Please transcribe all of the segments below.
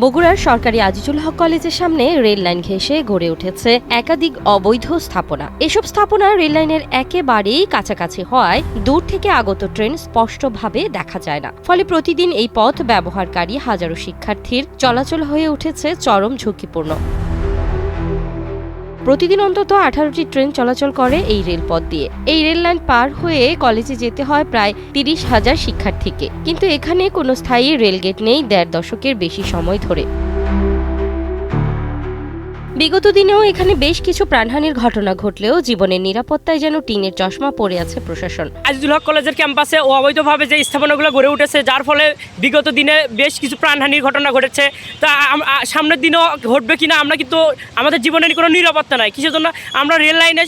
বগুড়ার সরকারি আজিজুল হক কলেজের সামনে রেল লাইন ঘেঁষে গড়ে উঠেছে একাধিক অবৈধ স্থাপনা। এসব স্থাপনা রেল লাইনের একেবারেই কাছাকাছি হওয়ায় দূর থেকে আগত ট্রেন স্পষ্টভাবে দেখা যায় না। ফলে প্রতিদিন এই পথ ব্যবহারকারী হাজারো শিক্ষার্থীর চলাচল হয়ে উঠেছে চরম ঝুঁকিপূর্ণ। প্রতিদিন অন্তত 18টি ট্রেন চলাচল করে এই রেলপথ দিয়ে। এই রেল লাইন পার হয়ে কলেজে যেতে হয় প্রায় 30,000 শিক্ষার্থীকে, কিন্তু এখানে কোনো স্থায়ী রেলগেট নেই 1.5 দশকের বেশি সময় ধরে। বিগত দিনেও এখানে বেশ কিছু প্রাণহানির ঘটনা ঘটলেও জীবনের নিরাপত্তায় যেন টিনের চশমা পড়ে আছে প্রশাসন। আজিজুল হক কলেজের ক্যাম্পাসে অবৈধভাবে যে স্থাপনাগুলো গড়ে উঠেছে, যার ফলে বিগত দিনে বেশ কিছু প্রাণহানির ঘটনা ঘটেছে। তা সামনের দিনেও ঘটবে কিনা আমরা কিন্তু আমাদের জীবনের কোনো নিরাপত্তা নাই। কিসের জন্য আমরা রেল লাইনে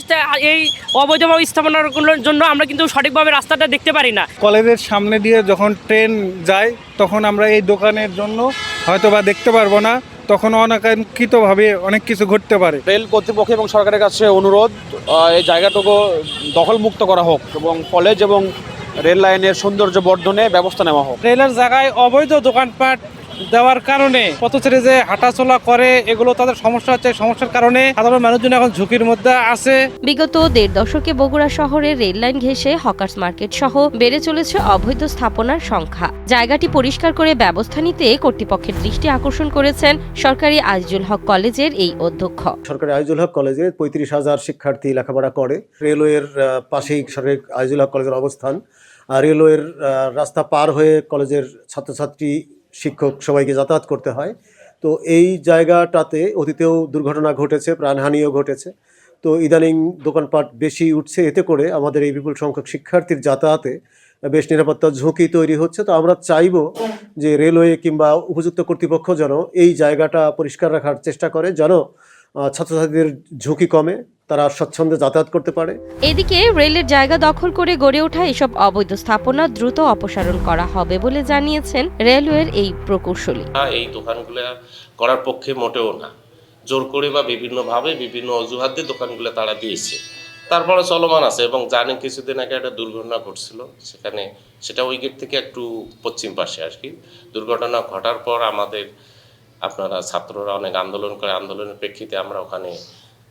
এই অবৈধভাবে স্থাপনাগুলোর জন্য আমরা কিন্তু সঠিকভাবে রাস্তাটা দেখতে পারি না। কলেজের সামনে দিয়ে যখন ট্রেন যায় তখন আমরা এই দোকানের জন্য হয়তো বা দেখতে পারবো না, তখন অনাকাঙ্ক্ষিতভাবে অনেক কিছু ঘটতে পারে। রেল কর্তৃপক্ষ এবং সরকারের কাছে অনুরোধ, এই জায়গাটুকু দখলমুক্ত করা হোক এবং কলেজ এবং রেল লাইনের সৌন্দর্য বর্ধনে ব্যবস্থা নেওয়া হোক। রেলের জায়গায় অবৈধ দোকানপাট দেওয়ার কারণে পথচারী যে হাঁটাচলা করে এগুলো তাদের সমস্যা হচ্ছে। সমস্যার কারণে সাধারণ মানুষজন এখন ঝুঁকির মধ্যে আছে। বিগত 1.5 দশকে বগুড়া শহরের রেল লাইন ঘেঁষে হকার্স মার্কেট সহ বেড়ে চলেছে অবৈধ স্থাপনার সংখ্যা। জায়গাটি পরিষ্কার করে ব্যবস্থা নিতে কর্তৃপক্ষের দৃষ্টি আকর্ষণ করেছেন সরকারি আজিজুল হক কলেজের এই অধ্যক্ষ। সরকারি আজিজুল হক কলেজে 35,000 শিক্ষার্থী লেখাপড়া করে। রেলওয়ের পাশেই সরকারি আজিজুল হক কলেজের অবস্থান। রেলওয়ের রাস্তা পার হয়ে কলেজের ছাত্রছাত্রী, শিক্ষক সবাইকে যাতায়াত করতে হয়। তো এই জায়গাটাতে অতীতেও দুর্ঘটনা ঘটেছে, প্রাণহানিও ঘটেছে। তো ইদানিং দোকানপাট বেশি উঠছে, এতে করে আমাদের এই বিপুল সংখ্যক শিক্ষার্থীর যাতায়াতে বেশ নিরাপত্তার ঝুঁকি তৈরি হচ্ছে। তো আমরা চাইব যে রেলওয়ে কিংবা উপযুক্ত কর্তৃপক্ষ যেন এই জায়গাটা পরিষ্কার রাখার চেষ্টা করে, যেন ছাত্রছাত্রীদের ঝুঁকি কমে, তারা স্বচ্ছন্দে যাতায়াত করতে পারে। এদিকে রেলের জায়গা দখল করে গড়ে ওঠা এসব অবৈধ স্থাপনা দ্রুত অপসারণ করা হবে বলে জানিয়েছেন রেলওয়ের এই প্রকৌশলী। এই দোকানগুলো করার পক্ষে মোটেও না, জোর করে বা বিভিন্নভাবে বিভিন্ন অজুহাত দিয়ে দোকানগুলো তারা দিয়েছে, তারপরে চলমান আছে। এবং জানেন কিছুদিন আগে একটা দুর্ঘটনা ঘটছিল, সেখানে সেটা ওই গেট থেকে একটু পশ্চিম পাশে আর কি। দুর্ঘটনা ঘটার পর আমাদের আপনারা ছাত্ররা অনেক আন্দোলন করে, আন্দোলনের প্রেক্ষিতে আমরা ওখানে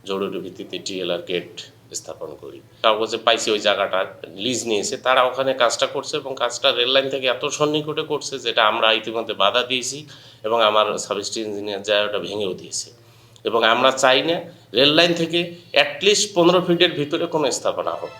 জরুরি ভিত্তিতে টিএলআর গেট স্থাপন করি। কাগজে পাইছি ওই জায়গাটা লিজ নিয়েছে, তারা ওখানে কাজটা করছে এবং কাজটা রেল লাইন থেকে এত সন্নিকটে করছে যেটা আমরা ইতিমধ্যে বাধা দিয়েছি এবং আমার সাবস্টেশন ইঞ্জিনিয়ার যায় ওটা ভেঙেও দিয়েছে। এবং আমরা চাই না রেল লাইন থেকে অ্যাটলিস্ট 15 ফিটের ভিতরে কোনো স্থাপনা হোক।